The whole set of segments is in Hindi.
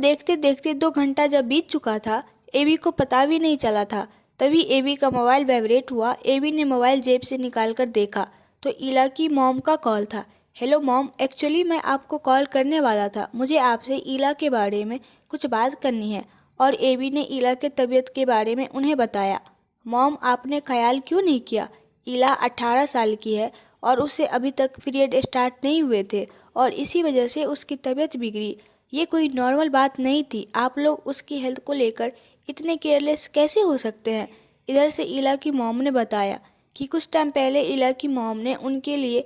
देखते देखते 2 घंटा जब बीत चुका था, एबी को पता भी नहीं चला था। तभी एबी का मोबाइल वाइब्रेट हुआ। एबी ने मोबाइल जेब से निकाल कर देखा तो इला की मॉम का कॉल था। हेलो मॉम, एक्चुअली मैं आपको कॉल करने वाला था। मुझे आपसे इला के बारे में कुछ बात करनी है। और एबी ने इला के तबीयत के बारे में उन्हें बताया। मॉम, आपने ख्याल क्यों नहीं किया? इला 18 साल की है और उसे अभी तक पीरियड स्टार्ट नहीं हुए थे और इसी वजह से उसकी तबीयत बिगड़ी। ये कोई नॉर्मल बात नहीं थी। आप लोग उसकी हेल्थ को लेकर इतने केयरलेस कैसे हो सकते हैं? इधर से इला की मॉम ने बताया कि कुछ टाइम पहले इला की मॉम ने उनके लिए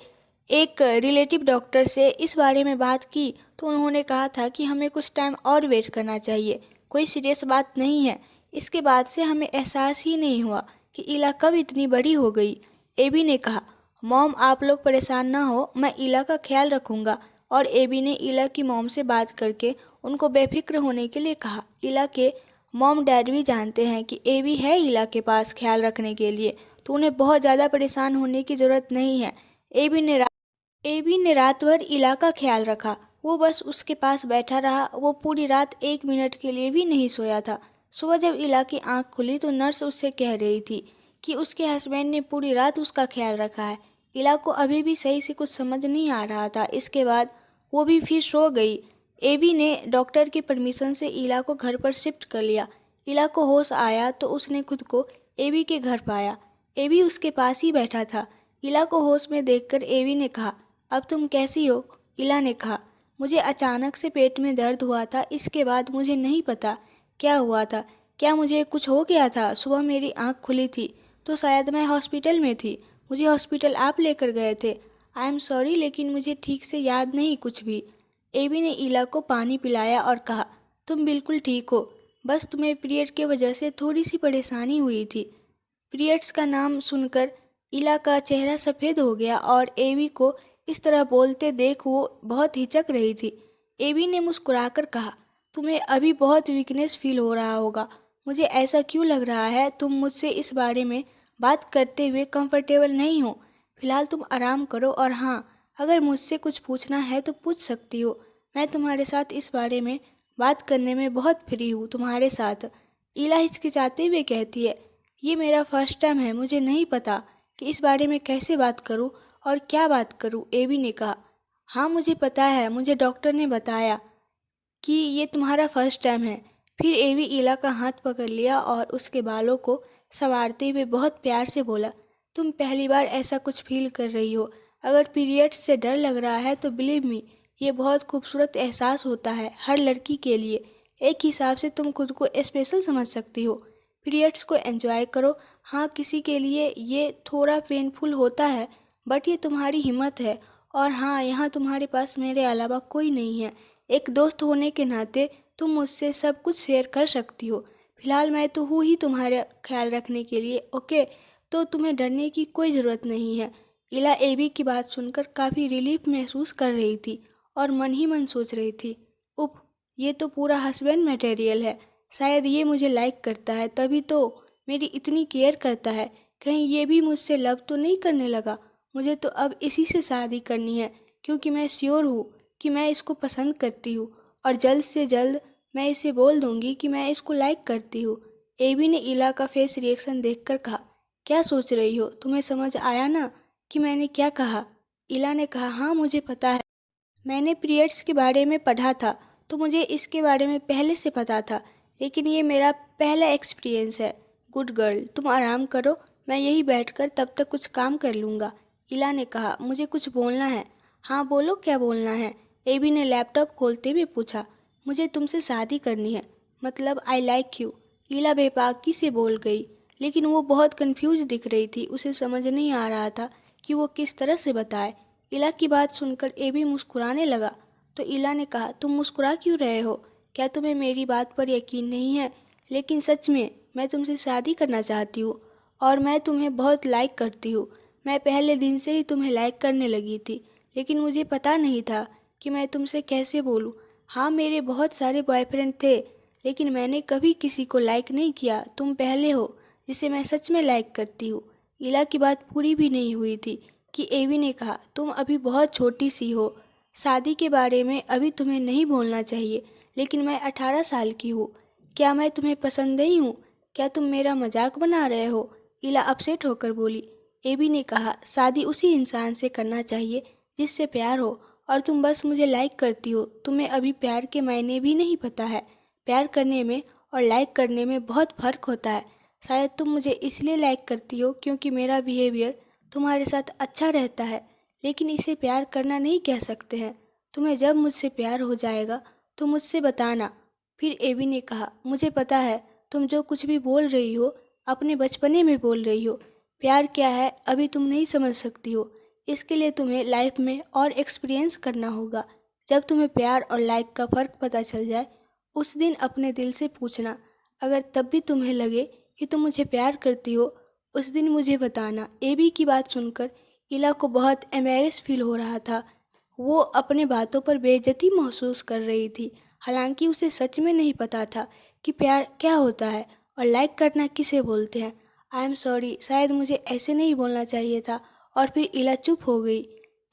एक रिलेटिव डॉक्टर से इस बारे में बात की तो उन्होंने कहा था कि हमें कुछ टाइम और वेट करना चाहिए, कोई सीरियस बात नहीं है। इसके बाद से हमें एहसास ही नहीं हुआ कि इला कब इतनी बड़ी हो गई। एबी ने कहा, मॉम आप लोग परेशान ना हो, मैं इला का ख्याल रखूँगा। और एबी ने इला की मॉम से बात करके उनको बेफिक्र होने के लिए कहा। इला के मॉम डैड भी जानते हैं कि एबी है इला के पास ख्याल रखने के लिए, तो उन्हें बहुत ज़्यादा परेशान होने की ज़रूरत नहीं है। एबी ने रात भर इला का ख्याल रखा। वो बस उसके पास बैठा रहा। वो पूरी रात 1 मिनट के लिए भी नहीं सोया था। सुबह जब इला की आंख खुली तो नर्स उससे कह रही थी कि उसके हस्बैंड ने पूरी रात उसका ख्याल रखा है। इला को अभी भी सही से कुछ समझ नहीं आ रहा था। इसके बाद वो भी फिर सो गई। एबी ने डॉक्टर की परमिशन से इला को घर पर शिफ्ट कर लिया। इला को होश आया तो उसने खुद को एबी के घर पाया। एबी उसके पास ही बैठा था। इला को होश में देखकर एबी ने कहा, अब तुम कैसी हो? इला ने कहा, मुझे अचानक से पेट में दर्द हुआ था। इसके बाद मुझे नहीं पता क्या हुआ था। क्या मुझे कुछ हो गया था? सुबह मेरी आंख खुली थी तो शायद मैं हॉस्पिटल में थी। मुझे हॉस्पिटल आप लेकर गए थे। आई एम सॉरी, लेकिन मुझे ठीक से याद नहीं कुछ भी। एबी ने इला को पानी पिलाया और कहा, तुम बिल्कुल ठीक हो, बस तुम्हें पीरियड की वजह से थोड़ी सी परेशानी हुई थी। पीरियड्स का नाम सुनकर इला का चेहरा सफ़ेद हो गया और एबी को इस तरह बोलते देख वो बहुत हिचक रही थी। एबी ने मुस्कुराकर कहा, तुम्हें अभी बहुत वीकनेस फील हो रहा होगा। मुझे ऐसा क्यों लग रहा है तुम मुझसे इस बारे में बात करते हुए कंफर्टेबल नहीं हो। फिलहाल तुम आराम करो और हाँ, अगर मुझसे कुछ पूछना है तो पूछ सकती हो। मैं तुम्हारे साथ इस बारे में बात करने में बहुत फ्री हूँ तुम्हारे साथ। इला हिचकिचाते हुए कहती है, ये मेरा फर्स्ट टाइम है, मुझे नहीं पता कि इस बारे में कैसे बात करूँ और क्या बात करूँ। एबी ने कहा, हाँ मुझे पता है, मुझे डॉक्टर ने बताया कि ये तुम्हारा फर्स्ट टाइम है। फिर एबी इला का हाथ पकड़ लिया और उसके बालों को संवारते हुए बहुत प्यार से बोला, तुम पहली बार ऐसा कुछ फील कर रही हो। अगर पीरियड्स से डर लग रहा है तो बिलीव मी, ये बहुत खूबसूरत एहसास होता है हर लड़की के लिए। एक हिसाब से तुम खुद को स्पेशल समझ सकती हो। पीरियड्स को एंजॉय करो। हाँ, किसी के लिए ये थोड़ा पेनफुल होता है, बट ये तुम्हारी हिम्मत है। और हाँ, यहाँ तुम्हारे पास मेरे अलावा कोई नहीं है। एक दोस्त होने के नाते तुम मुझसे सब कुछ शेयर कर सकती हो। फिलहाल मैं तो हूँ ही तुम्हारा ख्याल रखने के लिए, ओके? तो तुम्हें डरने की कोई ज़रूरत नहीं है। इला एबी की बात सुनकर काफ़ी रिलीफ महसूस कर रही थी और मन ही मन सोच रही थी, उफ, ये तो पूरा हस्बैंड मटेरियल है। शायद ये मुझे लाइक करता है, तभी तो मेरी इतनी केयर करता है। कहीं ये भी मुझसे लव तो नहीं करने लगा? मुझे तो अब इसी से शादी करनी है क्योंकि मैं श्योर हूँ कि मैं इसको पसंद करती हूँ और जल्द से जल्द मैं इसे बोल दूँगी कि मैं इसको लाइक करती हूँ। एबी ने इला का फेस रिएक्शन देखकर कहा, क्या सोच रही हो? तुम्हें समझ आया ना कि मैंने क्या कहा? इला ने कहा, हाँ मुझे पता है, मैंने पीरियड्स के बारे में पढ़ा था तो मुझे इसके बारे में पहले से पता था, लेकिन ये मेरा पहला एक्सपीरियंस है। गुड गर्ल, तुम आराम करो, मैं यही बैठकर तब तक कुछ काम कर लूँगा। इला ने कहा, मुझे कुछ बोलना है। हाँ बोलो, क्या बोलना है? एबी ने लैपटॉप खोलते हुए पूछा। मुझे तुमसे शादी करनी है, मतलब आई लाइक यू। इला बेबाकी से बोल गई, लेकिन वो बहुत कंफ्यूज दिख रही थी। उसे समझ नहीं आ रहा था कि वो किस तरह से बताए। इला की बात सुनकर एबी मुस्कुराने लगा तो इला ने कहा, तुम मुस्कुरा क्यों रहे हो? क्या तुम्हें मेरी बात पर यकीन नहीं है? लेकिन सच में मैं तुमसे शादी करना चाहती हूँ और मैं तुम्हें बहुत लाइक करती हूँ। मैं पहले दिन से ही तुम्हें लाइक करने लगी थी, लेकिन मुझे पता नहीं था कि मैं तुमसे कैसे बोलूँ। हाँ, मेरे बहुत सारे बॉयफ्रेंड थे, लेकिन मैंने कभी किसी को लाइक नहीं किया। तुम पहले हो जिसे मैं सच में लाइक करती हूँ। इला की बात पूरी भी नहीं हुई थी कि एवी ने कहा, तुम अभी बहुत छोटी सी हो, शादी के बारे में अभी तुम्हें नहीं बोलना चाहिए, लेकिन मैं 18 साल की हूँ। क्या मैं तुम्हें पसंद नहीं हूँ? क्या तुम मेरा मजाक बना रहे हो? इला अपसेट होकर बोली। एबी ने कहा, शादी उसी इंसान से करना चाहिए जिससे प्यार हो, और तुम बस मुझे लाइक करती हो। तुम्हें अभी प्यार के मायने भी नहीं पता है। प्यार करने में और लाइक करने में बहुत फ़र्क होता है। शायद तुम मुझे इसलिए लाइक करती हो क्योंकि मेरा बिहेवियर तुम्हारे साथ अच्छा रहता है, लेकिन इसे प्यार करना नहीं कह सकते हैं। तुम्हें जब मुझसे प्यार हो जाएगा तो मुझसे बताना। फिर एबी ने कहा, मुझे पता है तुम जो कुछ भी बोल रही हो अपने बचपने में बोल रही हो। प्यार क्या है अभी तुम नहीं समझ सकती हो। इसके लिए तुम्हें लाइफ में और एक्सपीरियंस करना होगा। जब तुम्हें प्यार और लाइक का फ़र्क पता चल जाए, उस दिन अपने दिल से पूछना। अगर तब भी तुम्हें लगे कि तुम मुझे प्यार करती हो, उस दिन मुझे बताना। एबी की बात सुनकर इला को बहुत एम्बैरेस फील हो रहा था। वो अपने बातों पर बेइज्जती महसूस कर रही थी। हालांकि उसे सच में नहीं पता था कि प्यार क्या होता है और लाइक करना किसे बोलते हैं। आई एम सॉरी, शायद मुझे ऐसे नहीं बोलना चाहिए था। और फिर इला चुप हो गई।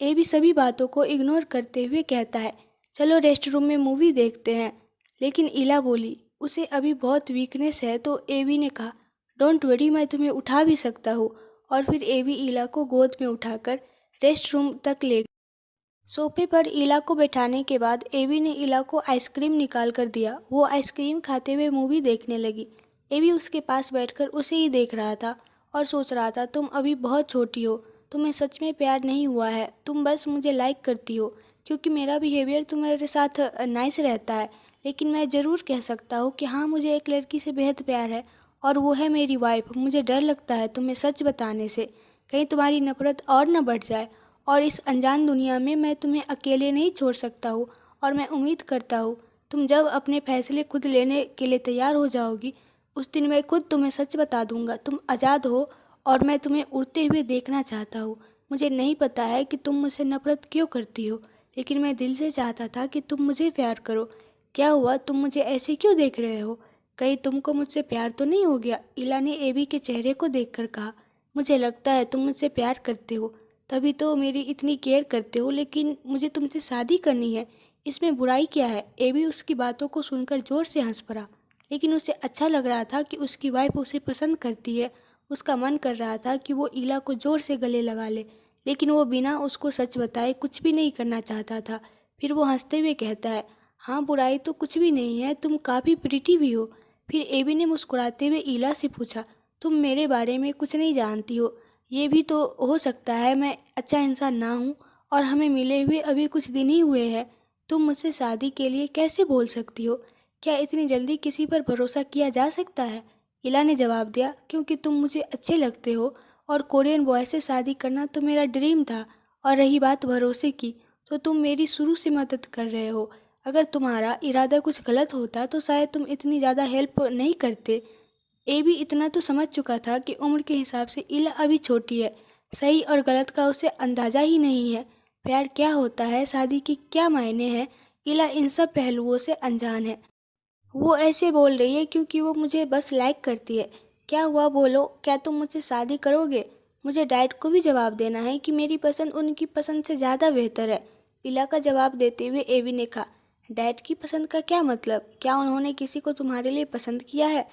एबी सभी बातों को इग्नोर करते हुए कहता है, चलो रेस्ट रूम में मूवी देखते हैं। लेकिन इला बोली, उसे अभी बहुत वीकनेस है। तो एबी ने कहा, डोंट वरी, मैं तुम्हें उठा भी सकता हूँ। और फिर एबी इला को गोद में उठाकर रेस्ट रूम तक ले गई। सोफे पर इला को बैठाने के बाद एबी ने इला को आइसक्रीम निकाल कर दिया। वो आइसक्रीम खाते हुए मूवी देखने लगी। एबी उसके पास बैठकर उसे ही देख रहा था और सोच रहा था, तुम अभी बहुत छोटी हो, तुम्हें सच में प्यार नहीं हुआ है, तुम बस मुझे लाइक करती हो क्योंकि मेरा बिहेवियर तुम्हारे साथ नाइस रहता है। लेकिन मैं ज़रूर कह सकता हूँ कि हाँ, मुझे एक लड़की से बेहद प्यार है और वो है मेरी वाइफ। मुझे डर लगता है तुम्हें सच बताने से, कहीं तुम्हारी नफ़रत और न बढ़ जाए। और इस अनजान दुनिया में मैं तुम्हें अकेले नहीं छोड़ सकता हूँ। और मैं उम्मीद करता हूँ तुम जब अपने फैसले खुद लेने के लिए तैयार हो जाओगी, उस दिन मैं खुद तुम्हें सच बता दूंगा। तुम आज़ाद हो और मैं तुम्हें उड़ते हुए देखना चाहता हूँ। मुझे नहीं पता है कि तुम मुझसे नफरत क्यों करती हो, लेकिन मैं दिल से चाहता था कि तुम मुझे प्यार करो। क्या हुआ, तुम मुझे ऐसे क्यों देख रहे हो? कहीं तुमको मुझसे प्यार तो नहीं हो गया? इला ने एबी के चेहरे को देखकर कहा, मुझे लगता है तुम मुझसे प्यार करते हो, तभी तो मेरी इतनी केयर करते हो। लेकिन मुझे तुमसे शादी करनी है, इसमें बुराई क्या है? एबी उसकी बातों को सुनकर जोर से हंस पड़ा। लेकिन उसे अच्छा लग रहा था कि उसकी वाइफ उसे पसंद करती है। उसका मन कर रहा था कि वो इला को जोर से गले लगा ले, लेकिन वो बिना उसको सच बताए कुछ भी नहीं करना चाहता था। फिर वो हंसते हुए कहता है, हाँ, बुराई तो कुछ भी नहीं है, तुम काफ़ी प्रिटी भी हो। फिर एबी ने मुस्कुराते हुए इला से पूछा, तुम मेरे बारे में कुछ नहीं जानती हो। ये भी तो हो सकता है मैं अच्छा इंसान ना हूँ, और हमें मिले हुए अभी कुछ दिन ही हुए हैं। तुम मुझसे शादी के लिए कैसे बोल सकती हो? क्या इतनी जल्दी किसी पर भरोसा किया जा सकता है? इला ने जवाब दिया, क्योंकि तुम मुझे अच्छे लगते हो और कोरियन बॉय से शादी करना तो मेरा ड्रीम था। और रही बात भरोसे की, तो तुम मेरी शुरू से मदद कर रहे हो। अगर तुम्हारा इरादा कुछ गलत होता तो शायद तुम इतनी ज़्यादा हेल्प नहीं करते। ए भी इतना तो समझ चुका था कि उम्र के हिसाब से इला अभी छोटी है। सही और गलत का उसे अंदाज़ा ही नहीं है। प्यार क्या होता है, शादी के क्या मायने हैं, इला इन सब पहलुओं से अनजान है। वो ऐसे बोल रही है क्योंकि वो मुझे बस लाइक करती है। क्या हुआ, बोलो, क्या तुम मुझसे शादी करोगे? मुझे डैड को भी जवाब देना है कि मेरी पसंद उनकी पसंद से ज़्यादा बेहतर है। इला का जवाब देते हुए एवी ने कहा, डैड की पसंद का क्या मतलब? क्या उन्होंने किसी को तुम्हारे लिए पसंद किया है?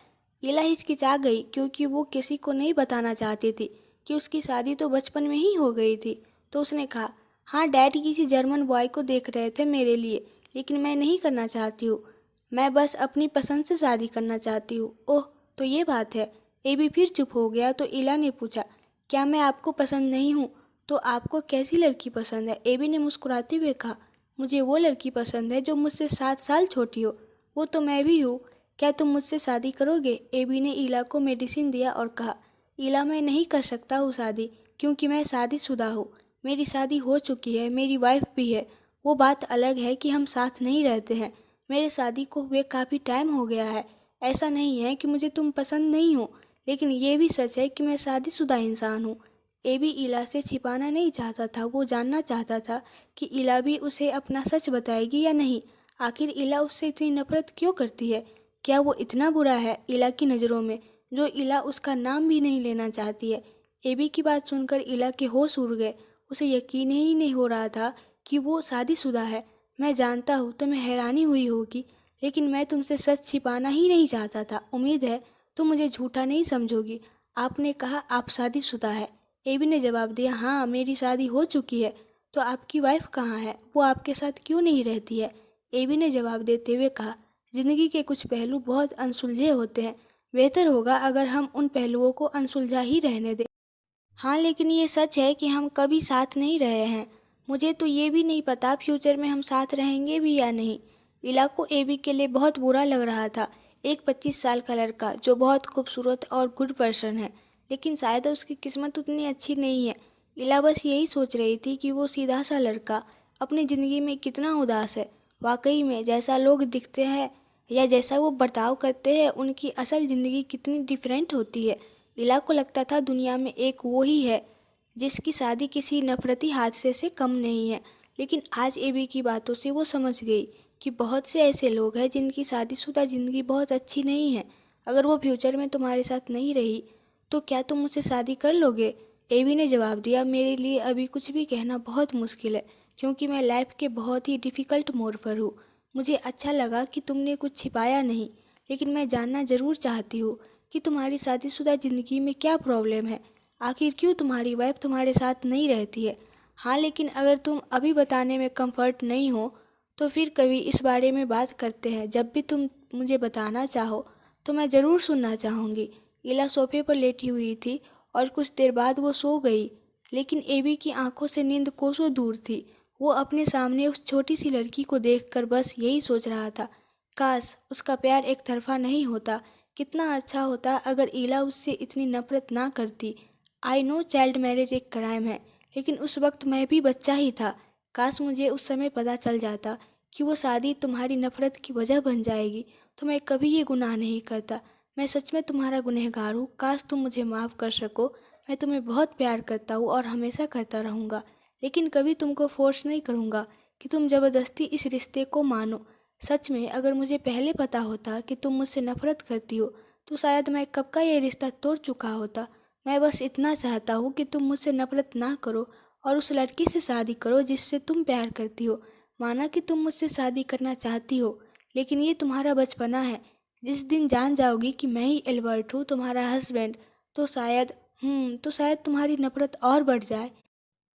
इला हिचकिचा गई क्योंकि वो किसी को नहीं बताना चाहती थी कि उसकी शादी तो बचपन में ही हो गई थी। तो उसने कहा, हाँ, डैड किसी जर्मन बॉय को देख रहे थे मेरे लिए, लेकिन मैं नहीं करना चाहती हूँ। मैं बस अपनी पसंद से शादी करना चाहती हूँ। ओह, तो ये बात है। एबी फिर चुप हो गया तो इला ने पूछा, क्या मैं आपको पसंद नहीं हूँ? तो आपको कैसी लड़की पसंद है? एबी ने मुस्कुराते हुए कहा, मुझे वो लड़की पसंद है जो मुझसे 7 साल छोटी हो। वो तो मैं भी हूँ। क्या तुम मुझसे शादी करोगे? एबी ने इला को मेडिसिन दिया और कहा, इला, मैं नहीं कर सकता हूँ शादी, क्योंकि मैं शादीशुदा हूँ। मेरी शादी हो चुकी है, मेरी वाइफ भी है। वो बात अलग है कि हम साथ नहीं रहते हैं। मेरे शादी को हुए काफ़ी टाइम हो गया है। ऐसा नहीं है कि मुझे तुम पसंद नहीं हो, लेकिन ये भी सच है कि मैं शादीशुदा इंसान हूँ। एबी इला से छिपाना नहीं चाहता था। वो जानना चाहता था कि इला भी उसे अपना सच बताएगी या नहीं। आखिर इला उससे इतनी नफरत क्यों करती है? क्या वो इतना बुरा है इला की नज़रों में, जो इला उसका नाम भी नहीं लेना चाहती है? एबी की बात सुनकर इला के होश उड़ गए। उसे यकीन ही नहीं हो रहा था कि वो शादीशुदा है। मैं जानता हूँ तुम्हें हैरानी हुई होगी, लेकिन मैं तुमसे सच छिपाना ही नहीं चाहता था। उम्मीद है तुम मुझे झूठा नहीं समझोगी। आपने कहा आप शादीशुदा है। एबी ने जवाब दिया, हाँ मेरी शादी हो चुकी है। तो आपकी वाइफ कहाँ है? वो आपके साथ क्यों नहीं रहती है? एबी ने जवाब देते हुए कहा, जिंदगी के कुछ पहलू बहुत अनसुलझे होते हैं। बेहतर होगा अगर हम उन पहलुओं को अनसुलझा ही रहने दें। हाँ लेकिन ये सच है कि हम कभी साथ नहीं रहे हैं। मुझे तो ये भी नहीं पता फ्यूचर में हम साथ रहेंगे भी या नहीं। इला को एबी के लिए बहुत बुरा लग रहा था। एक 25 साल का लड़का जो बहुत खूबसूरत और गुड पर्सन है, लेकिन शायद उसकी किस्मत उतनी अच्छी नहीं है। इला बस यही सोच रही थी कि वो सीधा सा लड़का अपनी ज़िंदगी में कितना उदास है। वाकई में जैसा लोग दिखते हैं या जैसा वो बर्ताव करते हैं, उनकी असल ज़िंदगी कितनी डिफरेंट होती है। इला को लगता था दुनिया में एक वो ही है जिसकी शादी किसी नफरती हादसे से कम नहीं है। लेकिन आज एबी की बातों से वो समझ गई कि बहुत से ऐसे लोग हैं जिनकी शादीशुदा ज़िंदगी बहुत अच्छी नहीं है। अगर वो फ्यूचर में तुम्हारे साथ नहीं रही तो क्या तुम मुझसे शादी कर लोगे? एबी ने जवाब दिया, मेरे लिए अभी कुछ भी कहना बहुत मुश्किल है, क्योंकि मैं लाइफ के बहुत ही डिफ़िकल्ट मोड़ पर हूँ। मुझे अच्छा लगा कि तुमने कुछ छिपाया नहीं, लेकिन मैं जानना ज़रूर चाहती हूँ कि तुम्हारी शादीशुदा ज़िंदगी में क्या प्रॉब्लम है। आखिर क्यों तुम्हारी वाइफ तुम्हारे साथ नहीं रहती है? हाँ लेकिन अगर तुम अभी बताने में कंफर्ट नहीं हो तो फिर कभी इस बारे में बात करते हैं। जब भी तुम मुझे बताना चाहो तो मैं ज़रूर सुनना चाहूँगी। इला सोफे पर लेटी हुई थी और कुछ देर बाद वो सो गई, लेकिन एबी की आंखों से नींद कोसों दूर थी। वो अपने सामने उस छोटी सी लड़की को देखकर बस यही सोच रहा था, काश उसका प्यार एक तरफा नहीं होता। कितना अच्छा होता अगर इला उससे इतनी नफरत ना करती। आई नो चाइल्ड मैरिज एक क्राइम है, लेकिन उस वक्त मैं भी बच्चा ही था। काश मुझे उस समय पता चल जाता कि वो शादी तुम्हारी नफरत की वजह बन जाएगी, तो मैं कभी ये गुनाह नहीं करता। मैं सच में तुम्हारा गुनहगार हूँ। काश तुम मुझे माफ़ कर सको। मैं तुम्हें बहुत प्यार करता हूँ और हमेशा करता रहूँगा, लेकिन कभी तुमको फोर्स नहीं करूँगा कि तुम ज़बरदस्ती इस रिश्ते को मानो। सच में अगर मुझे पहले पता होता कि तुम मुझसे नफरत करती हो तो शायद मैं कब का ये रिश्ता तोड़ चुका होता। मैं बस इतना चाहता हूँ कि तुम मुझसे नफरत ना करो और उस लड़की से शादी करो जिससे तुम प्यार करती हो। माना कि तुम मुझसे शादी करना चाहती हो, लेकिन ये तुम्हारा बचपना है। जिस दिन जान जाओगी कि मैं ही एल्बर्ट हूँ तुम्हारा हस्बैंड, तो शायद तुम्हारी नफरत और बढ़ जाए।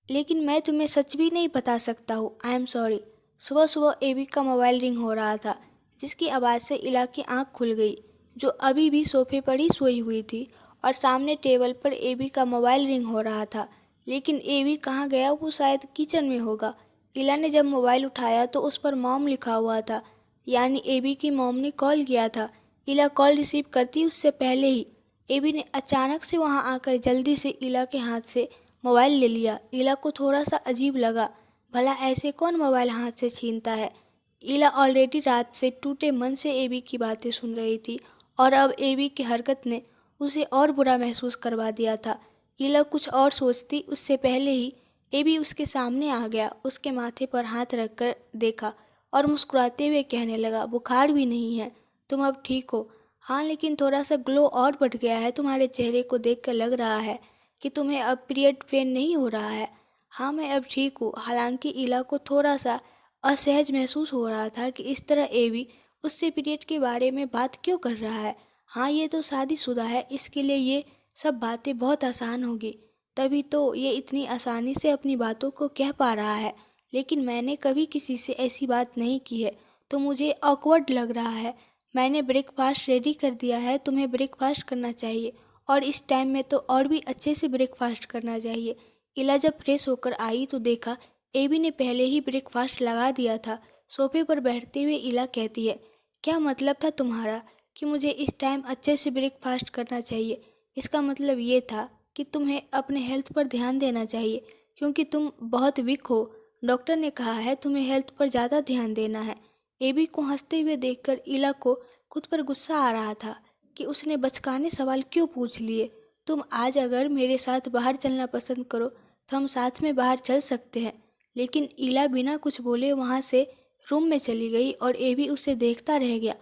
लेकिन मैं तुम्हें सच भी नहीं बता सकता हूँ। I am sorry. सुबह सुबह एबी का मोबाइल रिंग हो रहा था, जिसकी आवाज़ से इला की आँख खुल गई, जो अभी भी सोफे पर ही सोई हुई थी, और सामने टेबल पर एबी का मोबाइल रिंग हो रहा था। लेकिन एबी कहाँ गया? वो शायद किचन में होगा। इला ने जब मोबाइल उठाया तो उस पर मॉम लिखा हुआ था, यानी एबी की मॉम ने कॉल किया था। इला कॉल रिसीव करती उससे पहले ही एबी ने अचानक से वहाँ आकर जल्दी से इला के हाथ से मोबाइल ले लिया। इला को थोड़ा सा अजीब लगा, भला ऐसे कौन मोबाइल हाथ से छीनता है। इला ऑलरेडी रात से टूटे मन से एबी की बातें सुन रही थी, और अब एबी की हरकत ने उसे और बुरा महसूस करवा दिया था। इला कुछ और सोचती उससे पहले ही एबी उसके सामने आ गया, उसके माथे पर हाथ रखकर देखा और मुस्कुराते हुए कहने लगा, बुखार भी नहीं है, तुम अब ठीक हो? हाँ लेकिन थोड़ा सा ग्लो और बढ़ गया है, तुम्हारे चेहरे को देखकर लग रहा है कि तुम्हें अब पीरियड पेन नहीं हो रहा है। हाँ मैं अब ठीक हूँ। हालांकि इला को थोड़ा सा असहज महसूस हो रहा था कि इस तरह एबी उससे पीरियड के बारे में बात क्यों कर रहा है। हाँ ये तो शादीशुदा है, इसके लिए ये सब बातें बहुत आसान होगी, तभी तो ये इतनी आसानी से अपनी बातों को कह पा रहा है। लेकिन मैंने कभी किसी से ऐसी बात नहीं की है, तो मुझे ऑकवर्ड लग रहा है। मैंने ब्रेकफास्ट रेडी कर दिया है, तुम्हें ब्रेकफास्ट करना चाहिए, और इस टाइम में तो और भी अच्छे से ब्रेकफास्ट करना चाहिए। इला जब फ्रेश होकर आई तो देखा एबी ने पहले ही ब्रेकफास्ट लगा दिया था। सोफे पर बैठते हुए इला कहती है, क्या मतलब था तुम्हारा कि मुझे इस टाइम अच्छे से ब्रेकफास्ट करना चाहिए? इसका मतलब ये था कि तुम्हें अपने हेल्थ पर ध्यान देना चाहिए, क्योंकि तुम बहुत वीक हो। डॉक्टर ने कहा है तुम्हें हेल्थ पर ज़्यादा ध्यान देना है। एबी को हंसते हुए देखकर इला को खुद पर गुस्सा आ रहा था कि उसने बचकाने सवाल क्यों पूछ लिए। तुम आज अगर मेरे साथ बाहर चलना पसंद करो तो हम साथ में बाहर चल सकते हैं। लेकिन इला बिना कुछ बोले वहाँ से रूम में चली गई और एबी उसे देखता रह गया।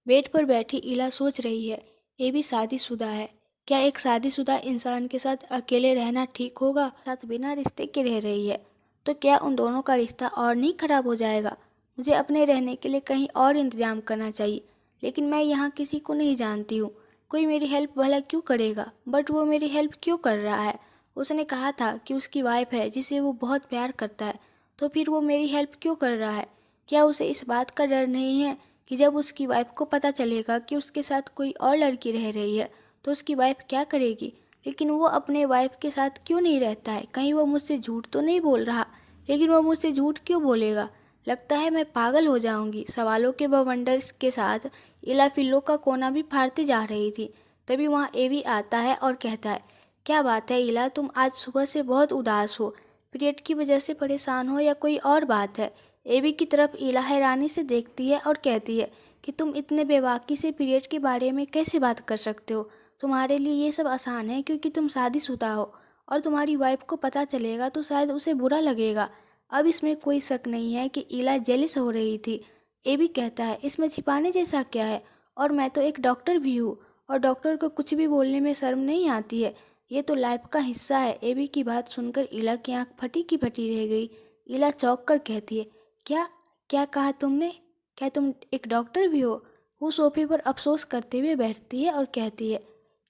बेड पर बैठी इला सोच रही है, एबी शादीशुदा है। क्या एक शादीशुदा इंसान के साथ अकेले रहना ठीक होगा? साथ बिना रिश्ते के रह रही है तो क्या उन दोनों का रिश्ता और नहीं खराब हो जाएगा? मुझे अपने रहने के लिए कहीं और इंतजाम करना चाहिए, लेकिन मैं यहाँ किसी को नहीं जानती हूँ। कोई मेरी हेल्प भला क्यों करेगा, बट वो मेरी हेल्प क्यों कर रहा है? उसने कहा था कि उसकी वाइफ है जिसे वो बहुत प्यार करता है, तो फिर वो मेरी हेल्प क्यों कर रहा है? क्या उसे इस बात का डर नहीं है कि जब उसकी वाइफ को पता चलेगा कि उसके साथ कोई और लड़की रह रही है तो उसकी वाइफ क्या करेगी? लेकिन वो अपने वाइफ के साथ क्यों नहीं रहता है? कहीं वो मुझसे झूठ तो नहीं बोल रहा? लेकिन वो मुझसे झूठ क्यों बोलेगा? लगता है मैं पागल हो जाऊंगी। सवालों के बवंडर के साथ इला फिल्लों का कोना भी फाड़ती जा रही थी। तभी वहाँ एवी आता है और कहता है, क्या बात है इला, तुम आज सुबह से बहुत उदास हो? पीरियड की वजह से परेशान हो या कोई और बात है? एवी की तरफ इला हैरानी से देखती है और कहती है कि तुम इतने बेबाकी से पीरियड के बारे में कैसे बात कर सकते हो? तुम्हारे लिए ये सब आसान है क्योंकि तुम शादीशुदा हो, और तुम्हारी वाइफ को पता चलेगा तो शायद उसे बुरा लगेगा। अब इसमें कोई शक नहीं है कि इला जेलिस हो रही थी। एबी कहता है, इसमें छिपाने जैसा क्या है? और मैं तो एक डॉक्टर भी हूँ, और डॉक्टर को कुछ भी बोलने में शर्म नहीं आती है। ये तो लाइफ का हिस्सा है। एबी की बात सुनकर इला की आंख फटी की फटी रह गई। इला चौंक कर कहती है, क्या क्या कहा तुमने? क्या तुम एक डॉक्टर भी हो? वो सोफे पर अफसोस करते हुए बैठती है और कहती है,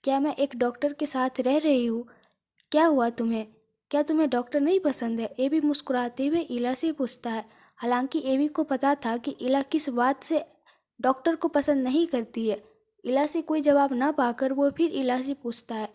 क्या मैं एक डॉक्टर के साथ रह रही हूँ? क्या हुआ तुम्हें? क्या तुम्हें डॉक्टर नहीं पसंद है? एबी मुस्कुराते हुए इला से पूछता है। हालांकि एबी को पता था कि इला किस बात से डॉक्टर को पसंद नहीं करती है। इला से कोई जवाब ना पाकर वो फिर इला से पूछता है,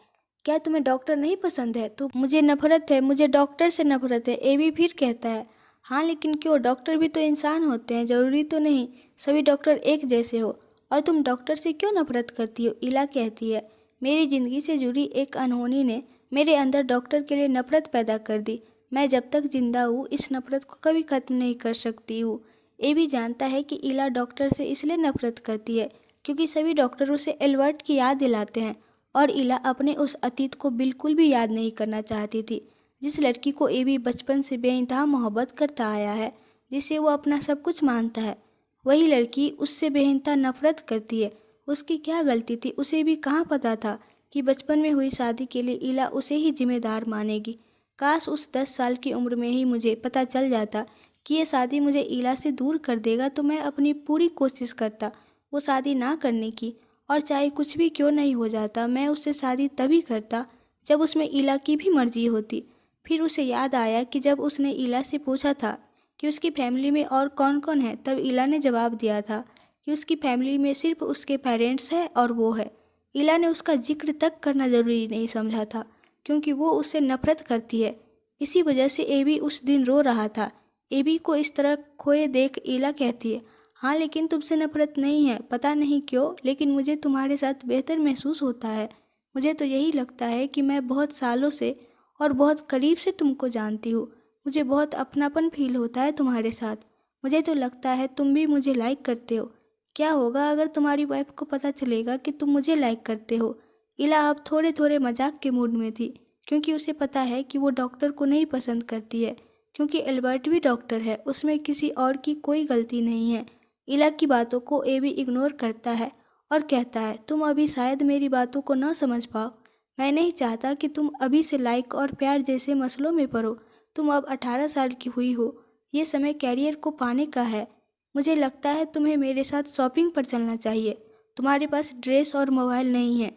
क्या तुम्हें डॉक्टर नहीं पसंद है? तो मुझे नफरत है, मुझे डॉक्टर से नफरत है। एबी फिर कहता है, हाँ लेकिन क्यों? डॉक्टर भी तो इंसान होते हैं, ज़रूरी तो नहीं सभी डॉक्टर एक जैसे हो। और तुम डॉक्टर से क्यों नफरत करती हो? इला कहती है, मेरी ज़िंदगी से जुड़ी एक अनहोनी ने मेरे अंदर डॉक्टर के लिए नफरत पैदा कर दी। मैं जब तक जिंदा हूँ इस नफरत को कभी ख़त्म नहीं कर सकती हूँ। ये भी जानता है कि इला डॉक्टर से इसलिए नफरत करती है क्योंकि सभी डॉक्टर उसे एल्बर्ट की याद दिलाते हैं, और इला अपने उस अतीत को बिल्कुल भी याद नहीं करना चाहती थी जिस लड़की को एबी बचपन से बेइंतहा मोहब्बत करता आया है, जिसे वो अपना सब कुछ मानता है। वही लड़की उससे बेइंतहा नफरत करती है। उसकी क्या गलती थी? उसे भी कहाँ पता था कि बचपन में हुई शादी के लिए इला उसे ही जिम्मेदार मानेगी। काश उस 10 साल की उम्र में ही मुझे पता चल जाता कि ये शादी मुझे इला से दूर कर देगा, तो मैं अपनी पूरी कोशिश करता वो शादी ना करने की, और चाहे कुछ भी क्यों नहीं हो जाता मैं उससे शादी तभी करता जब उसमें इला की भी मर्जी होती। फिर उसे याद आया कि जब उसने इला से पूछा था कि उसकी फैमिली में और कौन कौन है, तब इला ने जवाब दिया था कि उसकी फैमिली में सिर्फ उसके पेरेंट्स हैं और वो है। इला ने उसका जिक्र तक करना ज़रूरी नहीं समझा था क्योंकि वो उससे नफरत करती है। इसी वजह से एबी उस दिन रो रहा था। एबी को इस तरह खोए देख इला कहती है, हाँ लेकिन तुमसे नफरत नहीं है, पता नहीं क्यों लेकिन मुझे तुम्हारे साथ बेहतर महसूस होता है। मुझे तो यही लगता है कि मैं बहुत सालों से और बहुत करीब से तुमको जानती हूँ। मुझे बहुत अपनापन फील होता है तुम्हारे साथ। मुझे तो लगता है तुम भी मुझे लाइक करते हो। क्या होगा अगर तुम्हारी वाइफ को पता चलेगा कि तुम मुझे लाइक करते हो? इला अब थोड़े थोड़े मजाक के मूड में थी क्योंकि उसे पता है कि वो डॉक्टर को नहीं पसंद करती है, क्योंकि एल्बर्ट भी डॉक्टर है, उसमें किसी और की कोई गलती नहीं है। इला की बातों को एबी इग्नोर करता है और कहता है, तुम अभी शायद मेरी बातों को न समझ पाओ। मैं नहीं चाहता कि तुम अभी से लाइक और प्यार जैसे मसलों में पड़ो। तुम अब 18 साल की हुई हो। ये समय कैरियर को पाने का है। मुझे लगता है तुम्हें मेरे साथ शॉपिंग पर चलना चाहिए। तुम्हारे पास ड्रेस और मोबाइल नहीं है,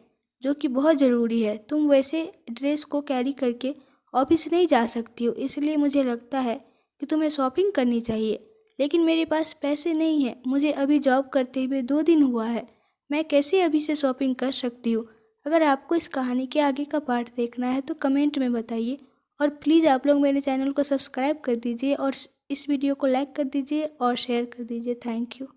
जो कि बहुत ज़रूरी है। तुम वैसे ड्रेस को कैरी करके ऑफिस नहीं जा सकती हो, इसलिए मुझे लगता है कि तुम्हें शॉपिंग करनी चाहिए। लेकिन मेरे पास पैसे नहीं हैं। मुझे अभी जॉब करते हुए 2 दिन हुआ है। मैं कैसे अभी से शॉपिंग कर सकती हूँ? अगर आपको इस कहानी के आगे का पार्ट देखना है तो कमेंट में बताइए, और प्लीज़ आप लोग मेरे चैनल को सब्सक्राइब कर दीजिए और इस वीडियो को लाइक कर दीजिए और शेयर कर दीजिए। Thank you.